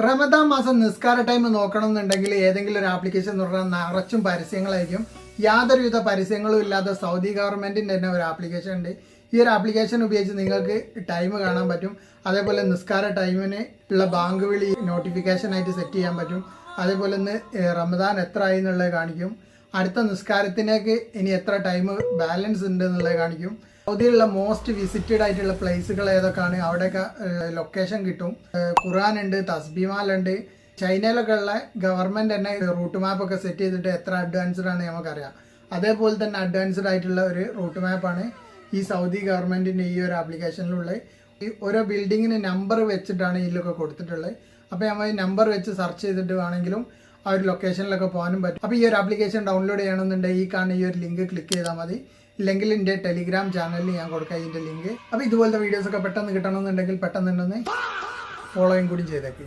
റമദാൻ മാസം നിസ്കാര ടൈം നോക്കണമെന്നുണ്ടെങ്കിൽ ഏതെങ്കിലും ഒരു ആപ്ലിക്കേഷൻ എന്ന് പറഞ്ഞാൽ നിറച്ചും പരസ്യങ്ങളായിരിക്കും. യാതൊരുവിധ പരസ്യങ്ങളും ഇല്ലാതെ സൗദി ഗവൺമെന്റിന്റെ തന്നെ ഒരു ആപ്ലിക്കേഷൻ ഉണ്ട്. ഈ ഒരു ആപ്ലിക്കേഷൻ ഉപയോഗിച്ച് നിങ്ങൾക്ക് ടൈം കാണാൻ പറ്റും. അതേപോലെ നിസ്കാര ടൈമിന് ഉള്ള ബാങ്ക് വിളി നോട്ടിഫിക്കേഷൻ ആയിട്ട് സെറ്റ് ചെയ്യാൻ പറ്റും. അതേപോലെ ഇന്ന് റമദാൻ എത്ര ആയി എന്നുള്ളത് കാണിക്കും. അടുത്ത നിസ്കാരത്തിനേക്ക് ഇനി എത്ര ടൈം ബാലൻസ് ഉണ്ട് എന്നുള്ളത് കാണിക്കും. സൗദിയിലുള്ള മോസ്റ്റ് വിസിറ്റഡ് ആയിട്ടുള്ള പ്ലേസുകൾ ഏതൊക്കെയാണ്, അവിടെയൊക്കെ ലൊക്കേഷൻ കിട്ടും. ഖുർആൻ ഉണ്ട്, തസ്ബീമാലുണ്ട്. ചൈനയിലൊക്കെ ഉള്ള ഗവൺമെന്റ് തന്നെ റൂട്ട് മാപ്പ് ഒക്കെ സെറ്റ് ചെയ്തിട്ട് എത്ര അഡ്വാൻസ്ഡ് ആണ് നമുക്കറിയാം. അതേപോലെ തന്നെ അഡ്വാൻസ്ഡ് ആയിട്ടുള്ള ഒരു റൂട്ട് മാപ്പാണ് ഈ സൗദി ഗവൺമെന്റിന്റെ ഈ ഒരു ആപ്ലിക്കേഷനിലുള്ള. ഈ ഓരോ ബിൽഡിങ്ങിന് നമ്പർ വെച്ചിട്ടാണ് ഇതിലൊക്കെ കൊടുത്തിട്ടുള്ളത്. അപ്പോൾ നമ്മൾ ഈ നമ്പർ വെച്ച് സെർച്ച് ചെയ്തിട്ട് വേണമെങ്കിലും ആ ഒരു ലൊക്കേഷനിലൊക്കെ പോകാനും പറ്റും. അപ്പോൾ ഈ ഒരു ആപ്ലിക്കേഷൻ ഡൗൺലോഡ് ചെയ്യണമെന്നുണ്ടെങ്കിൽ ഈ കാണുന്ന ഈ ഒരു ലിങ്ക് ക്ലിക്ക് ചെയ്താൽ മതി. ഇല്ലെങ്കിൽ എൻ്റെ ടെലിഗ്രാം ചാനലിൽ ഞാൻ കൊടുക്കാം ഇതിൻ്റെ ലിങ്ക്. അപ്പോൾ ഇതുപോലത്തെ വീഡിയോസൊക്കെ പെട്ടെന്ന് കിട്ടണമെന്നുണ്ടെങ്കിൽ പെട്ടെന്ന് തന്നെ ഫോളോയും കൂടി ചെയ്തേക്ക്.